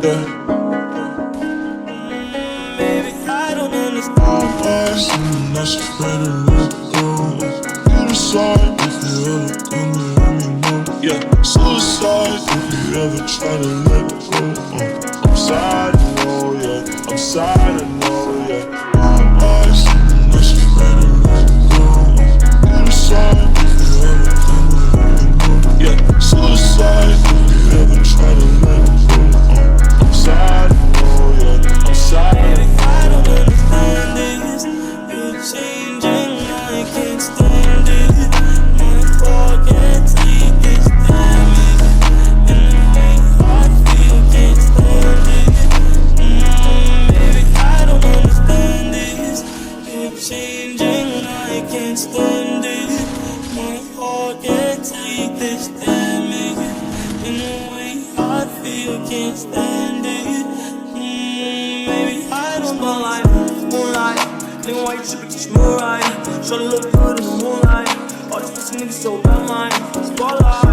Baby, I don't understand. That's better let go. You decide if you ever come to let me know. Yeah, suicide if you ever try to let go. I'm sad, I know, yeah. I'm sad, I know, yeah. That's better let go. You decide if you ever come to let me know. Yeah, suicide if you ever try to let go. I'm sad, I know, yeah. I'm sad. Baby, I don't understand this. You're changing, I can't stand it. My heart can't take this damage. And the way I feel, can't stand it. Baby, I don't understand this. You're changing, I can't stand it. My heart can't take this damage. And the way I feel, can't stand it. Baby, I don't know. Moonlight, nigga, why you trippin'? Get your mood right. Shorty look good in the moonlight. All these pussy niggas so bad, mine. Spotlight.